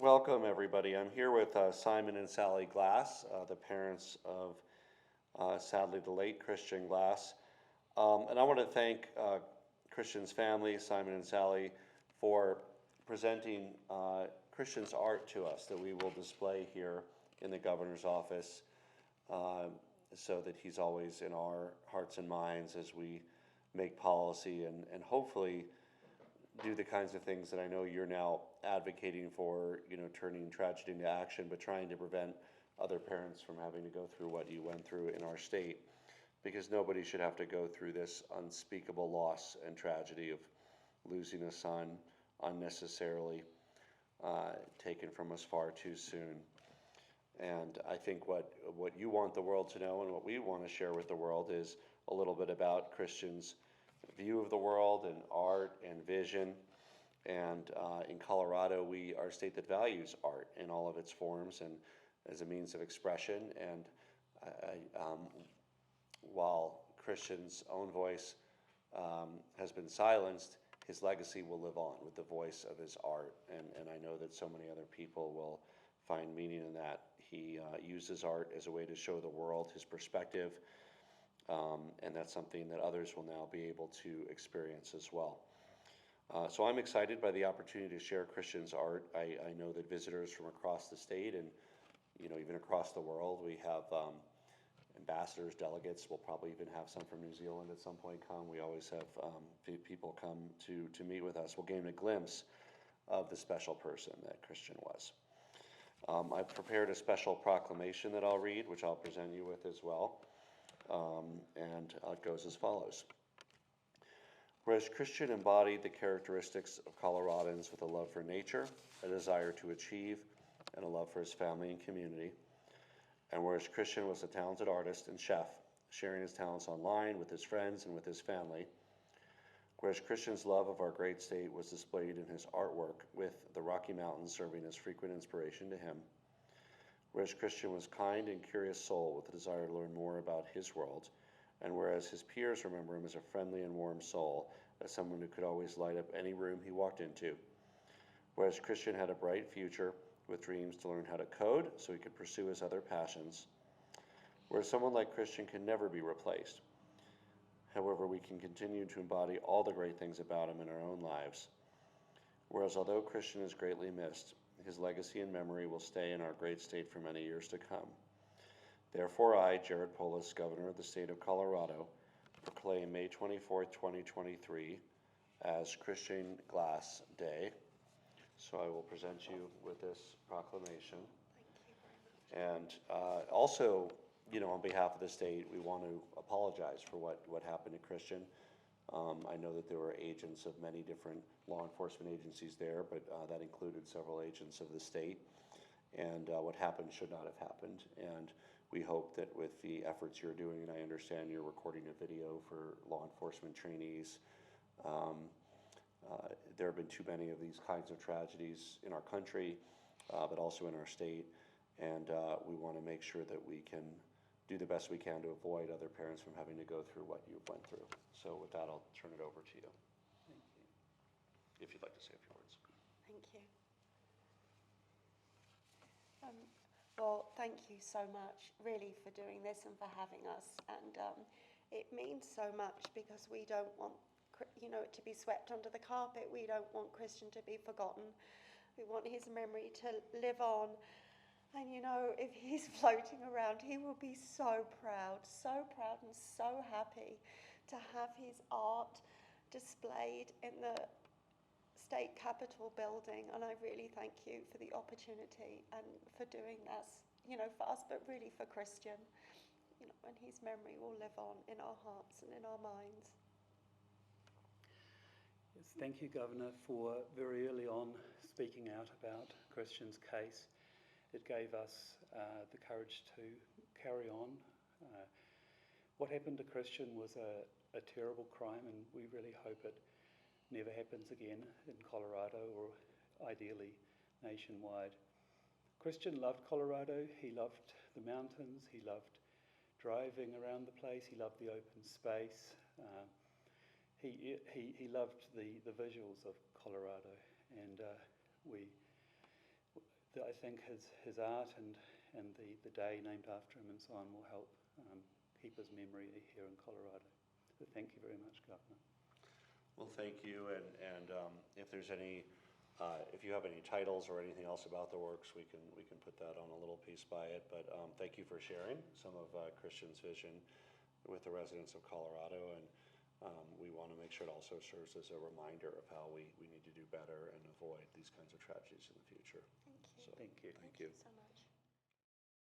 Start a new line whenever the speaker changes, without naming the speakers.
Welcome, everybody. I'm here with Simon and Sally Glass, the parents of sadly the late Christian Glass. And I want to thank Christian's family, Simon and Sally, for presenting Christian's art to us that we will display here in the governor's office so that he's always in our hearts and minds as we make policy and hopefully do the kinds of things that I know you're now advocating for, turning tragedy into action, but trying to prevent other parents from having to go through what you went through in our state, because nobody should have to go through this unspeakable loss and tragedy of losing a son unnecessarily taken from us far too soon. And I think what you want the world to know and what we want to share with the world is a little bit about Christians' view of the world and art and vision. And in Colorado, we are a state that values art in all of its forms and as a means of expression. And while Christian's own voice has been silenced, his legacy will live on with the voice of his art. And I know that so many other people will find meaning in that. He uses art as a way to show the world his perspective. And that's something that others will now be able to experience as well. So I'm excited by the opportunity to share Christian's art. I know that visitors from across the state and even across the world, we have ambassadors, delegates. We'll probably even have some from New Zealand at some point come. We always have people come to meet with us. We'll gain a glimpse of the special person that Christian was. I've prepared a special proclamation that I'll read, which I'll present you with as well. And it goes as follows. Whereas Christian embodied the characteristics of Coloradans with a love for nature, a desire to achieve, and a love for his family and community, and whereas Christian was a talented artist and chef, sharing his talents online with his friends and with his family, whereas Christian's love of our great state was displayed in his artwork, with the Rocky Mountains serving as frequent inspiration to him, whereas Christian was kind and curious soul with a desire to learn more about his world, and whereas his peers remember him as a friendly and warm soul, as someone who could always light up any room he walked into, whereas Christian had a bright future with dreams to learn how to code so he could pursue his other passions, whereas someone like Christian can never be replaced. However, we can continue to embody all the great things about him in our own lives, whereas although Christian is greatly missed, his legacy and memory will stay in our great state for many years to come. Therefore, I, Jared Polis, Governor of the state of Colorado, proclaim May 24th, 2023 as Christian Glass Day. So I will present you with this proclamation.
Thank you very much.
And also, on behalf of the state, we want to apologize for what happened to Christian. I know that there were agents of many different law enforcement agencies there, but that included several agents of the state. And what happened should not have happened. And we hope that with the efforts you're doing, and I understand you're recording a video for law enforcement trainees, there have been too many of these kinds of tragedies in our country, but also in our state. And we want to make sure that we can do the best we can to avoid other parents from having to go through what you went through. So with that, I'll turn it over to you.
Thank you.
If you'd like to say a few words.
Thank you. Well, thank you so much, really, for doing this and for having us. And it means so much because we don't want, it to be swept under the carpet. We don't want Christian to be forgotten. We want his memory to live on. And if he's floating around, he will be so proud and so happy to have his art displayed in the State Capitol building. And I really thank you for the opportunity and for doing this, for us, but really for Christian, and his memory will live on in our hearts and in our minds.
Yes, thank you, Governor, for very early on speaking out about Christian's case. It gave us the courage to carry on. What happened to Christian was a terrible crime, and we really hope it never happens again in Colorado or ideally nationwide. Christian loved Colorado. He loved the mountains. He loved driving around the place. He loved the open space. He loved the visuals of Colorado, and I think his art and the day named after him and so on will help keep his memory here in Colorado. So thank you very much, Governor.
Well, thank you, and if there's any, if you have any titles or anything else about the works, we can put that on a little piece by it. But thank you for sharing some of Christian's vision with the residents of Colorado, and we want to make sure it also serves as a reminder of how we need to do better and avoid these kinds of tragedies in the future.
Thank you.
So,
Thank you.
Thank you.
So much.